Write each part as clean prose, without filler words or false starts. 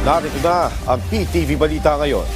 Narito na ang PTV Balita ngayon.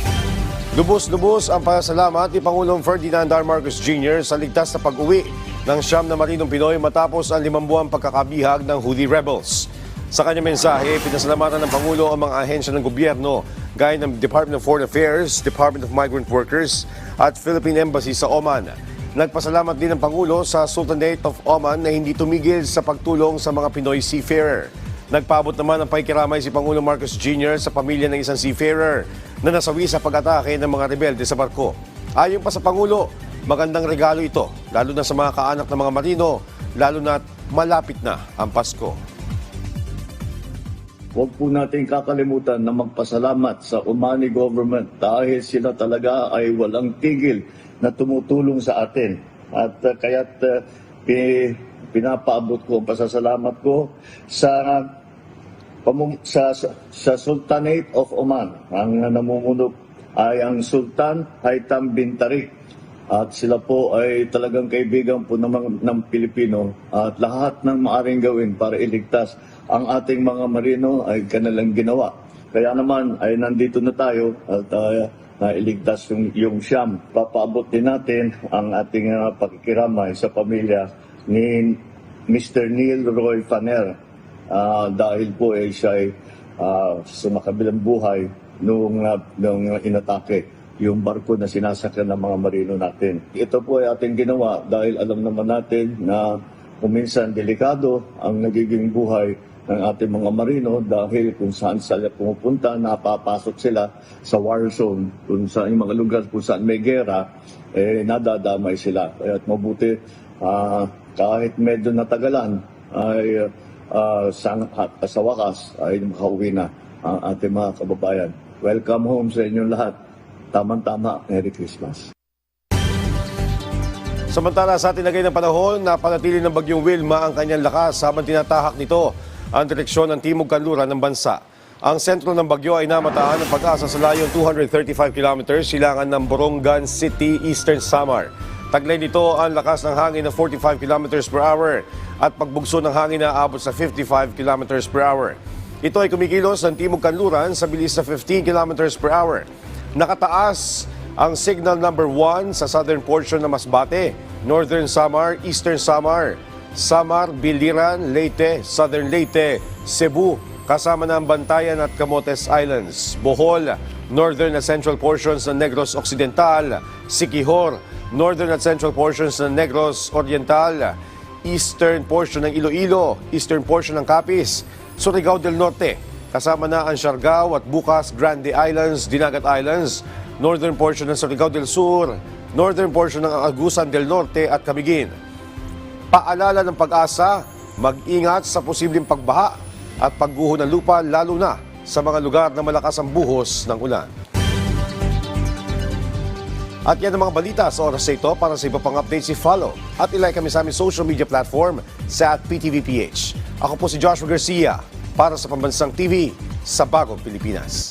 Lubos-lubos ang pasasalamat ni Pangulong Ferdinand R. Marcos Jr. sa ligtas na pag-uwi ng 9 na marinong Pinoy matapos ang 5 buwang pagkakabihag ng Houthi rebels. Sa kanyang mensahe, pinasalamatan ng Pangulo ang mga ahensya ng gobyerno gaya ng Department of Foreign Affairs, Department of Migrant Workers at Philippine Embassy sa Oman. Nagpasalamat din ang Pangulo sa Sultanate of Oman na hindi tumigil sa pagtulong sa mga Pinoy seafarer. Nagpaabot naman ang pakikiramay si Pangulong Marcos Jr. sa pamilya ng isang seafarer na nasawi sa pag-atake ng mga rebelde sa barko. Ayon pa sa Pangulo, magandang regalo ito, lalo na sa mga kaanak ng mga marino, lalo na malapit na ang Pasko. Huwag po natin kakalimutan na magpasalamat sa Omani government dahil sila talaga ay walang tigil na tumutulong sa atin. At kaya't pinapaabot ko ang pasasalamat ko sa Sultanate of Oman. Ang namumuno ay ang Sultan Haitham bin Tariq. At sila po ay talagang kaibigan po ng Pilipino at lahat ng maaring gawin para iligtas ang ating mga marino ay kanilang ginawa. Kaya naman ay nandito na tayo at nailigtas yung Siyam. Papaabot din natin ang ating pakikiramay sa pamilya ni Mr. Neil Roy Faner dahil po siya ay sumakabilang buhay nung inatake yung barko na sinasakyan ng mga marino natin. Ito po ay ating ginawa dahil alam naman natin na kuminsan delikado ang nagiging buhay ng ating mga marino dahil kung saan sila pumupunta, napapasok sila sa war zone, kung saan yung mga lugar kung saan may gera, nadadamay sila. Kaya mabuti kahit medyo natagalan ay sa wakas ay makauwi na ang ating mga kababayan. Welcome home sa inyong lahat. Tama-tama, Merry Christmas. Samantala sa tinagay ng panahon, napanatili ng bagyong Wilma ang kanyang lakas habang tinatahak nito ang direksyon ng Timog Kanluran ng bansa. Ang sentro ng bagyo ay namataan ng pag-asa sa layong 235 kilometers silangan ng Borongan City, Eastern Samar. Taglay nito ang lakas ng hangin na 45 kilometers per hour at pagbugso ng hangin na aabot sa 55 kilometers per hour. Ito ay kumikilos ng Timog Kanluran sa bilis na 15 kilometers per hour. Nakataas ang signal number 1 sa southern portion ng Masbate, Northern Samar, Eastern Samar, Samar, Biliran, Leyte, Southern Leyte, Cebu, kasama na ang Bantayan at Camotes Islands, Bohol, Northern at Central portions ng Negros Occidental, Siquijor, Northern at Central portions ng Negros Oriental, Eastern portion ng Iloilo, Eastern portion ng Capiz, Surigao del Norte, kasama na ang Siargao at Bukas, Grande Islands, Dinagat Islands, Northern portion ng Surigao del Sur, Northern portion ng Agusan del Norte at Camiguin. Paalala ng Pag-asa, mag-ingat sa posibleng pagbaha at pagguho ng lupa lalo na sa mga lugar na malakas ang buhos ng ulan. At yan ang mga balita sa oras na ito. Para sa iba pang updates, i-follow at ilike kami sa aming social media platform sa @PTVPH. Ako po si Joshua Garcia para sa Pambansang TV sa Bagong Pilipinas.